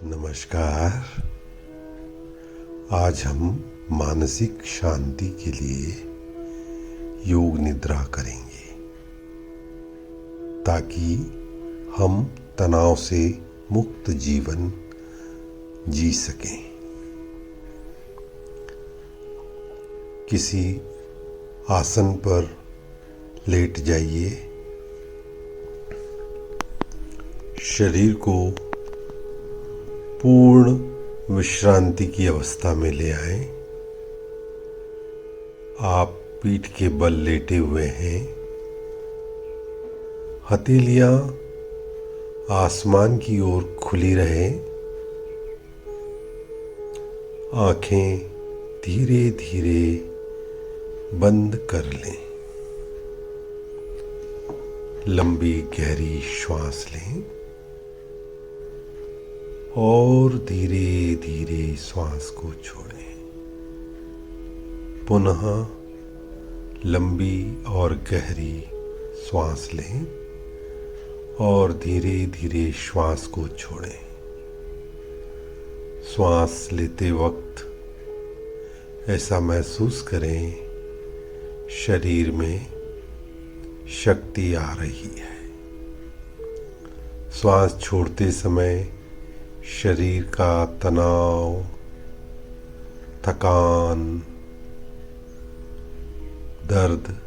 नमस्कार। आज हम मानसिक शांति के लिए योग निद्रा करेंगे ताकि हम तनाव से मुक्त जीवन जी सकें। किसी आसन पर लेट जाइए। शरीर को पूर्ण विश्रांति की अवस्था में ले आएं। आप पीठ के बल लेटे हुए हैं। हथेलियां आसमान की ओर खुली रहें। आंखें धीरे धीरे बंद कर लें। लंबी गहरी श्वास लें और धीरे धीरे श्वास को छोड़ें। पुनः लंबी और गहरी श्वास लें और धीरे धीरे श्वास को छोड़ें। श्वास लेते वक्त ऐसा महसूस करें शरीर में शक्ति आ रही है। श्वास छोड़ते समय शरीर का तनाव, थकान, दर्द,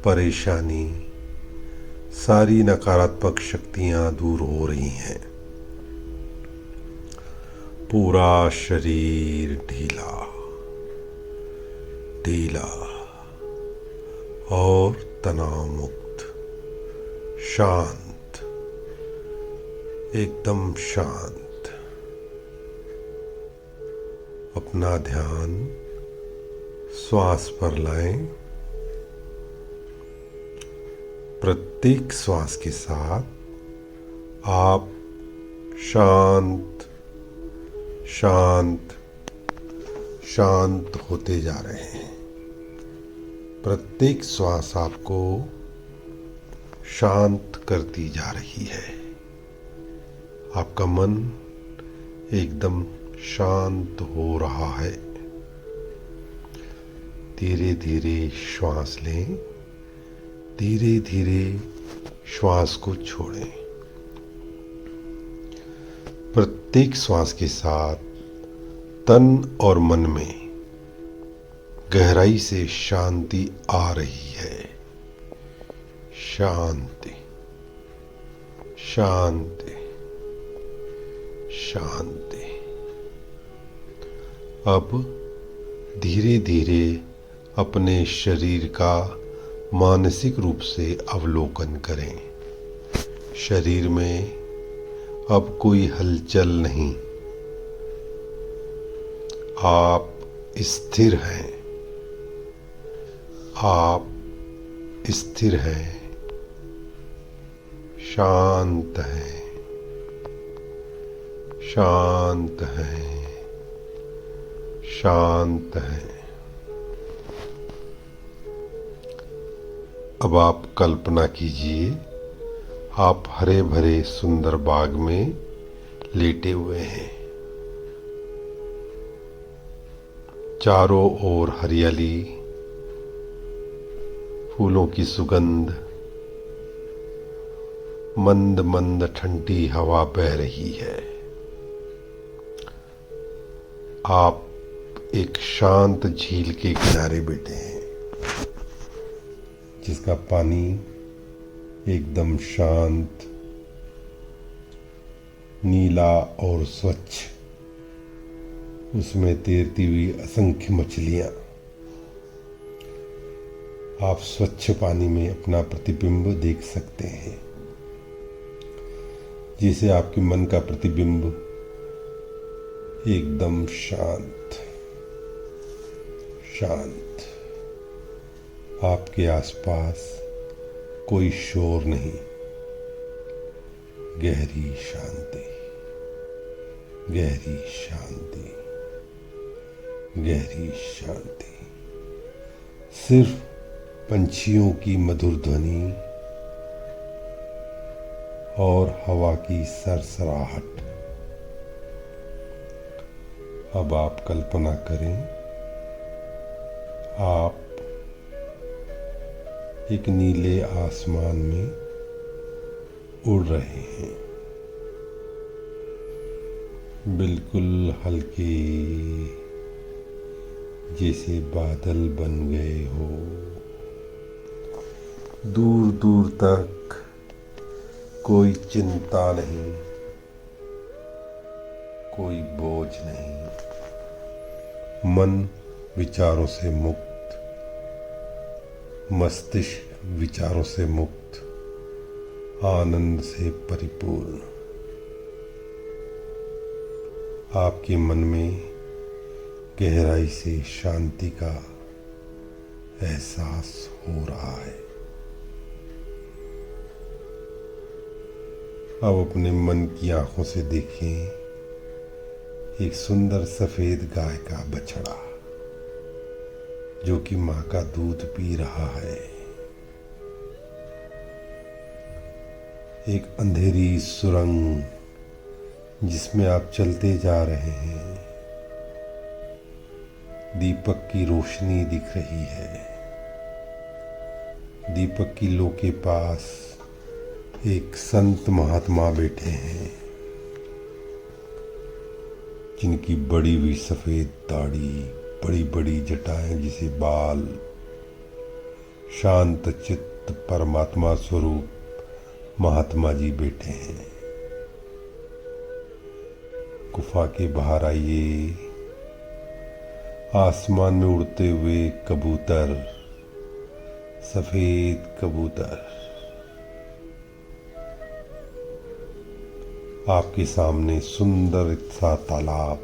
परेशानी, सारी नकारात्मक शक्तियां दूर हो रही हैं। पूरा शरीर ढीला ढीला और तनाव मुक्त, शांत, एकदम शांत। अपना ध्यान श्वास पर लाएं। प्रत्येक श्वास के साथ आप शांत शांत शांत होते जा रहे हैं। प्रत्येक श्वास आपको शांत करती जा रही है। आपका मन एकदम शांत हो रहा है। धीरे धीरे श्वास लें, धीरे धीरे श्वास को छोड़ें। प्रत्येक श्वास के साथ तन और मन में गहराई से शांति आ रही है। शांति शांति शांति। अब धीरे धीरे अपने शरीर का मानसिक रूप से अवलोकन करें। शरीर में अब कोई हलचल नहीं। आप स्थिर हैं। आप स्थिर हैं, शांत हैं, शांत हैं, शांत हैं। अब आप कल्पना कीजिए, आप हरे भरे सुंदर बाग में लेटे हुए हैं। चारों ओर हरियाली, फूलों की सुगंध, मंद मंद ठंडी हवा बह रही है। आप एक शांत झील के किनारे बैठे हैं जिसका पानी एकदम शांत, नीला और स्वच्छ। उसमें तैरती हुई असंख्य मछलियां। आप स्वच्छ पानी में अपना प्रतिबिंब देख सकते हैं। जिसे आपके मन का प्रतिबिंब एकदम शांत शांत। आपके आसपास कोई शोर नहीं। गहरी शांति, गहरी शांति, गहरी शांति। सिर्फ पंछियों की मधुर ध्वनि और हवा की सरसराहट अब आप कल्पना करें, आप एक नीले आसमान में उड़ रहे हैं, बिल्कुल हल्के, जैसे बादल बन गए हो। दूर दूर तक कोई चिंता नहीं, कोई बोझ नहीं, मन विचारों से मुक्त, मस्तिष्क विचारों से मुक्त, आनंद से परिपूर्ण। आपके मन में गहराई से शांति का एहसास हो रहा है। अब अपने मन की आंखों से देखें एक सुंदर सफेद गाय का बछड़ा जो कि मां का दूध पी रहा है। एक अंधेरी सुरंग जिसमें आप चलते जा रहे हैं, दीपक की रोशनी दिख रही है। दीपक की लो के पास एक संत महात्मा बैठे हैं जिनकी बड़ी हुई सफेद दाढ़ी, बड़ी बड़ी जटाएं जिसे बाल, शांत चित्त परमात्मा स्वरूप महात्मा जी बैठे हैं। गुफा के बाहर आइए, आसमान में उड़ते हुए कबूतर, सफेद कबूतर आपके सामने सुंदर सा तालाब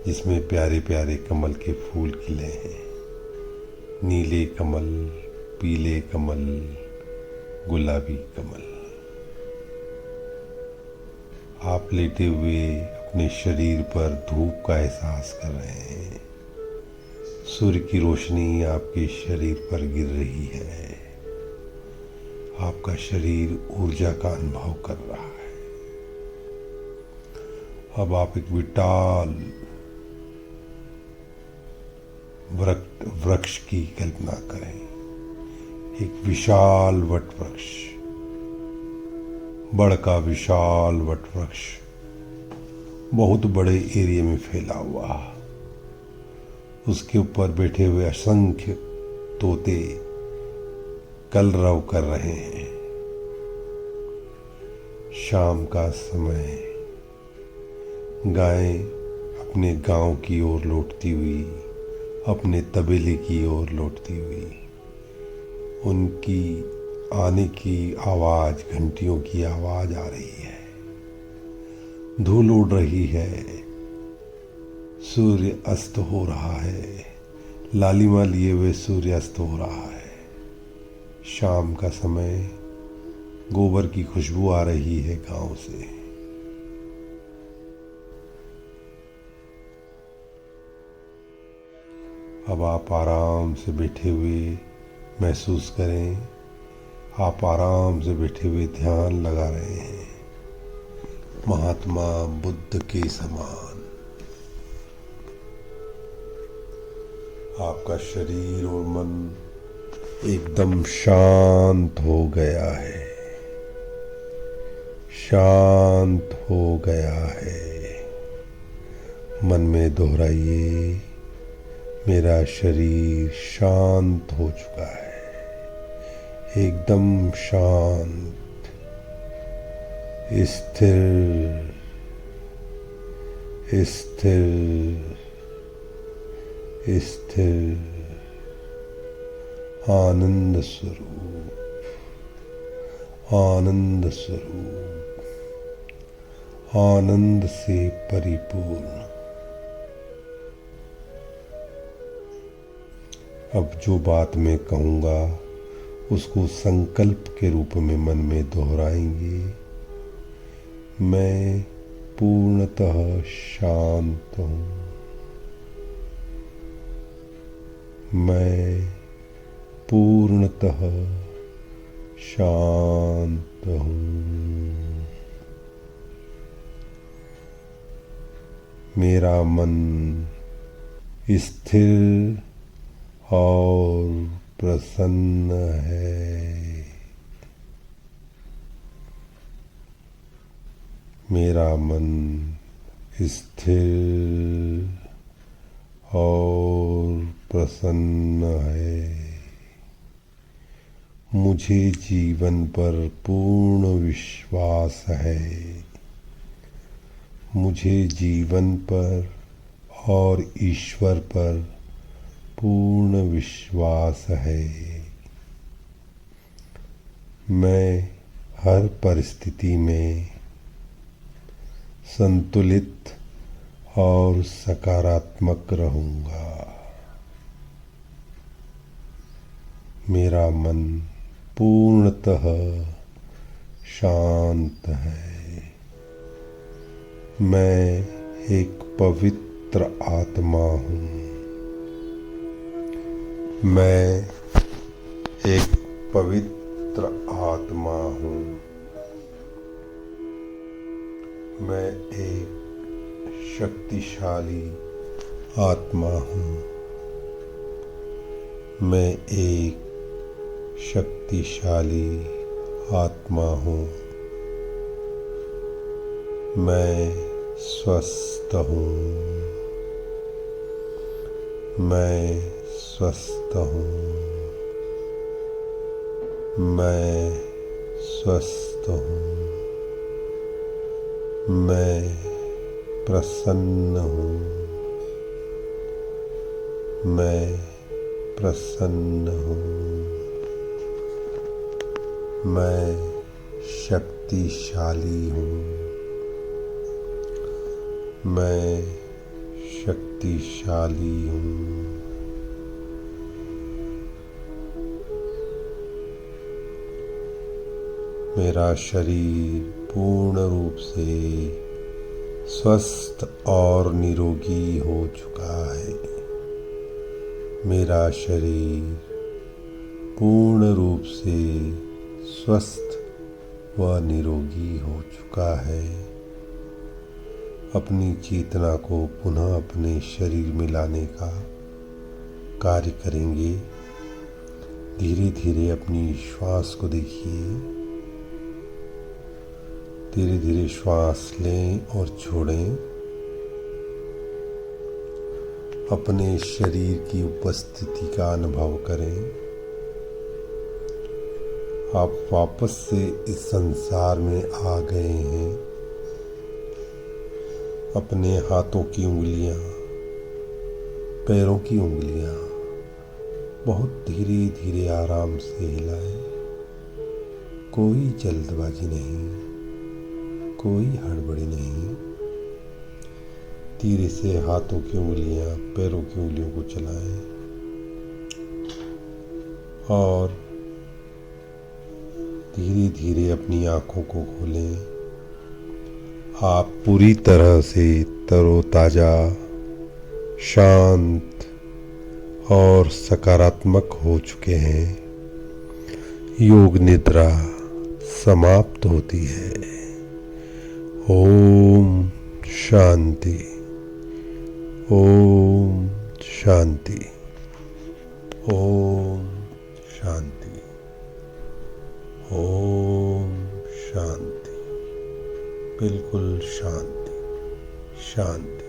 जिसमें प्यारे प्यारे कमल के फूल खिले हैं। नीले कमल, पीले कमल, गुलाबी कमल। आप लेटे हुए अपने शरीर पर धूप का एहसास कर रहे हैं। सूर्य की रोशनी आपके शरीर पर गिर रही है। आपका शरीर ऊर्जा का अनुभव कर रहा है। अब आप एक विशाल वृक्ष की कल्पना करें। एक विशाल वट वृक्ष, बड़ का विशाल वट वृक्ष, बहुत बड़े एरिया में फैला हुआ। उसके ऊपर बैठे हुए असंख्य तोते कलरव कर रहे हैं। शाम का समय, गायें अपने गांव की ओर लौटती हुई, अपने तबेले की ओर लौटती हुई, उनकी आने की आवाज, घंटियों की आवाज आ रही है। धूल उड़ रही है, सूर्य अस्त हो रहा है, लालिमा लिए हुए सूर्य अस्त हो रहा है। शाम का समय, गोबर की खुशबू आ रही है गांव से। अब आप आराम से बैठे हुए महसूस करें, आप आराम से बैठे हुए ध्यान लगा रहे हैं महात्मा बुद्ध के समान। आपका शरीर और मन एकदम शांत हो गया है, शांत हो गया है। मन में दोहराइए, मेरा शरीर शांत हो चुका है, एकदम शांत, स्थिर स्थिर स्थिर, आनंद स्वरूप, आनंद स्वरूप, आनंद से परिपूर्ण। अब जो बात मैं कहूँगा उसको संकल्प के रूप में मन में दोहराएंगे। मैं पूर्णतः शांत हूँ, मैं पूर्णतः शांत हूँ, मेरा मन स्थिर और प्रसन्न है। मेरा मन स्थिर और प्रसन्न है। मुझे जीवन पर पूर्ण विश्वास है। मुझे जीवन पर और ईश्वर पर पूर्ण विश्वास है। मैं हर परिस्थिति में संतुलित और सकारात्मक रहूंगा। मेरा मन पूर्णतः शांत है। मैं एक पवित्र आत्मा हूँ। मैं एक पवित्र आत्मा हूँ। मैं एक शक्तिशाली आत्मा हूँ। मैं एक शक्तिशाली आत्मा हूँ। मैं स्वस्थ हूँ। मैं स्वस्थ हूँ। मैं स्वस्थ हूँ। मैं प्रसन्न हूँ। मैं प्रसन्न हूँ। मैं शक्तिशाली हूँ। मैं शक्तिशाली हूँ। मेरा शरीर पूर्ण रूप से स्वस्थ और निरोगी हो चुका है। मेरा शरीर पूर्ण रूप से स्वस्थ व निरोगी हो चुका है। अपनी चेतना को पुनः अपने शरीर में लाने का कार्य करेंगे। धीरे धीरे अपनी श्वास को देखिए। धीरे धीरे श्वास लें और छोड़ें। अपने शरीर की उपस्थिति का अनुभव करें। आप वापस से इस संसार में आ गए हैं। अपने हाथों की उंगलियां, पैरों की उंगलियां बहुत धीरे धीरे आराम से हिलाएं। कोई जल्दबाजी नहीं, कोई हड़बड़ी नहीं। धीरे से हाथों की उंगलियां, पैरों की उंगलियों को चलाएं और धीरे धीरे अपनी आंखों को खोलें। आप पूरी तरह से तरोताजा, शांत और सकारात्मक हो चुके हैं। योग निद्रा समाप्त होती है। ओम शांति। ओम शांति। ओम शांति। ओम शांति। बिल्कुल शांति, शांति।